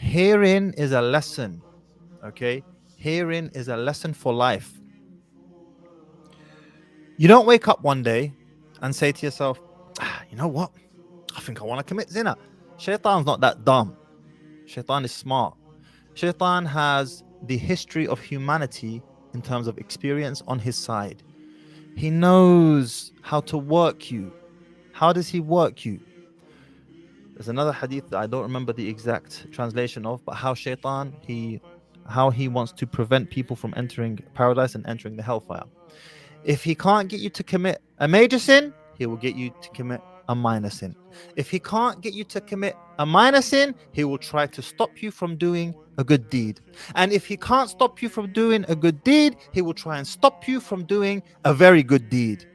Herein is a lesson, okay? Herein is a lesson for life. You don't wake up one day and say to yourself, you know what? I think I want to commit zina. Shaitan's not that dumb. Shaitan is smart. Shaitan has the history of humanity in terms of experience on his side. He knows how to work you. How does he work you? There's another hadith that I don't remember the exact translation of, but how Shaitan, how he wants to prevent people from entering paradise and entering the hellfire. If he can't get you to commit a major sin, he will get you to commit a minor sin. If he can't get you to commit a minor sin, he will try to stop you from doing a good deed. And if he can't stop you from doing a good deed, he will try and stop you from doing a very good deed.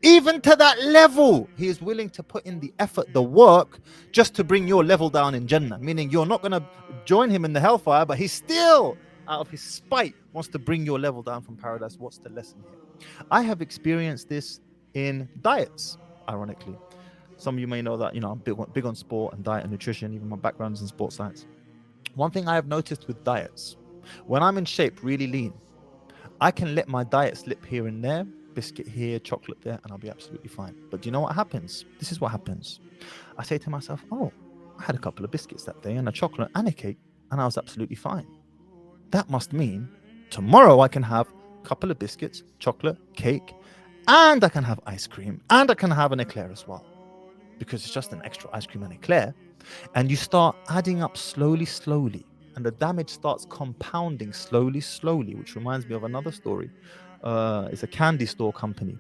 Even to that level, he is willing to put in the effort, the work, just to bring your level down in Jannah. Meaning you're not going to join him in the hellfire, but he still, out of his spite, wants to bring your level down from paradise. What's the lesson here? I have experienced this in diets, ironically. Some of you may know that, I'm big on sport and diet and nutrition. Even my background is in sports science. One thing I have noticed with diets, when I'm in shape, really lean, I can let my diet slip here and there, biscuit here, chocolate there, and I'll be absolutely fine. But do you know what happens? This is what happens. I say to myself, oh, I had a couple of biscuits that day and a chocolate and a cake, and I was absolutely fine. That must mean tomorrow I can have a couple of biscuits, chocolate, cake, and I can have ice cream, and I can have an eclair as well, because it's just an extra ice cream and eclair. And you start adding up slowly, and the damage starts compounding slowly, which reminds me of another story. It's a candy store company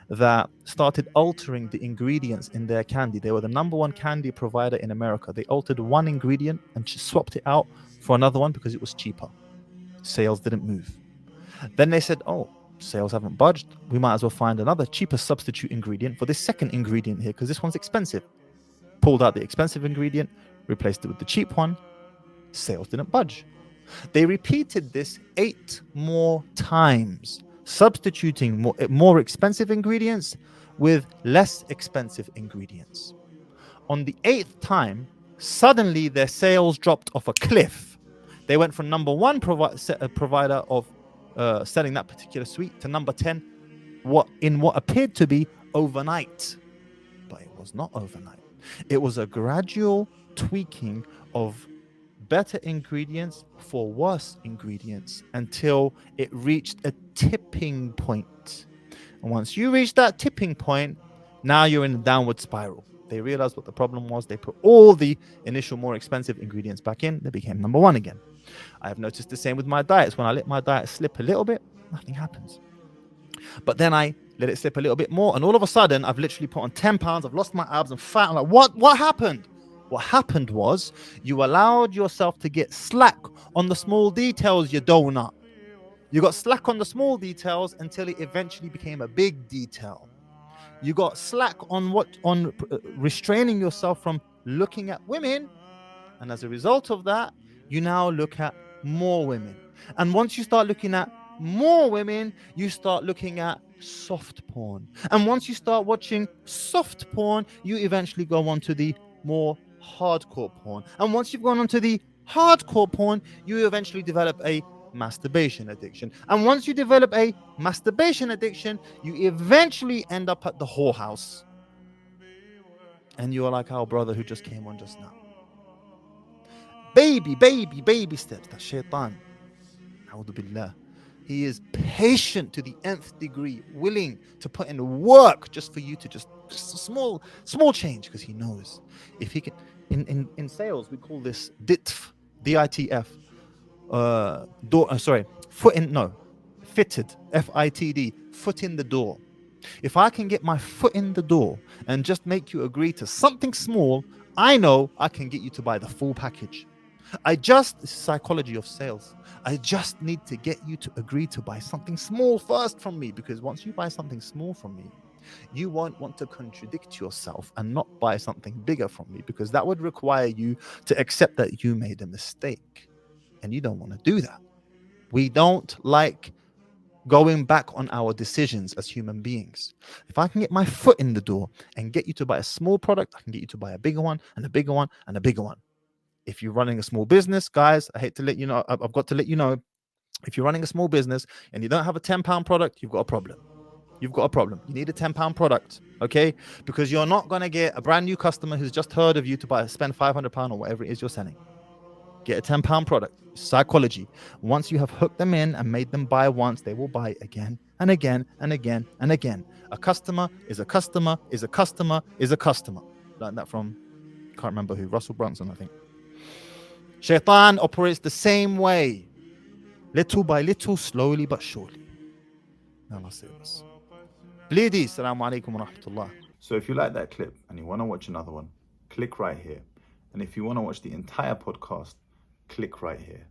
that started altering the ingredients in their candy. They were the number one candy provider in America. They altered one ingredient and swapped it out for another one because it was cheaper. Sales didn't move. Then they said, oh, sales haven't budged. We might as well find another cheaper substitute ingredient for this second ingredient here because this one's expensive. Pulled out the expensive ingredient, replaced it with the cheap one. Sales didn't budge. They repeated this 8 more times, substituting more expensive ingredients with less expensive ingredients. On the 8th time, suddenly their sales dropped off a cliff. They went from number one provider of selling that particular sweet to number 10, what appeared to be overnight. But it was not overnight. It was a gradual tweaking of better ingredients for worse ingredients until it reached a tipping point. And once you reach that tipping point, now you're in a downward spiral. They realized what the problem was. They put all the initial more expensive ingredients back in. They became number one again. I have noticed the same with my diets. When I let my diet slip a little bit, nothing happens. But then I let it slip a little bit more, and all of a sudden, I've literally put on 10 pounds. I've lost my abs. I'm fat. I'm like, what happened? What happened was you allowed yourself to get slack on the small details, you donut. You got slack on the small details until it eventually became a big detail. You got slack on restraining yourself from looking at women, and as a result of that, you now look at more women. And once you start looking at more women, you start looking at soft porn. And once you start watching soft porn, you eventually go on to the more hardcore porn. And once you've gone on to the hardcore porn, you eventually develop a masturbation addiction. And once you develop a masturbation addiction, you eventually end up at the whorehouse. And you are like our brother who just came on just now. Baby steps. That's shaitan. A'udhu billah. He is patient to the nth degree, willing to put in work just for you to just a small change, because he knows if he can. In sales, we call this DITF, DITF. Fitted, FITD, foot in the door. If I can get my foot in the door and just make you agree to something small, I know I can get you to buy the full package. This is psychology of sales. I just need to get you to agree to buy something small first from me, because once you buy something small from me, you won't want to contradict yourself and not buy something bigger from me, because that would require you to accept that you made a mistake. And you don't want to do that. We don't like going back on our decisions as human beings. If I can get my foot in the door and get you to buy a small product, I can get you to buy a bigger one and a bigger one and a bigger one. If you're running a small business, guys, I hate to let you know, I've got to let you know, if you're running a small business and you don't have a £10 product, you've got a problem. You've got a problem. You need a £10 product, okay? Because you're not going to get a brand new customer who's just heard of you to spend £500 or whatever it is you're selling. Get a £10 product. Psychology. Once you have hooked them in and made them buy once, they will buy again and again and again and again. A customer is a customer is a customer is a customer. Learned that from, can't remember who, Russell Brunson, I think. Shaitan operates the same way. Little by little, slowly but surely. May Allah save us. Bleedy, assalamu alaikum wa rahmatullah. So if you like that clip and you want to watch another one, click right here. And if you want to watch the entire podcast, click right here.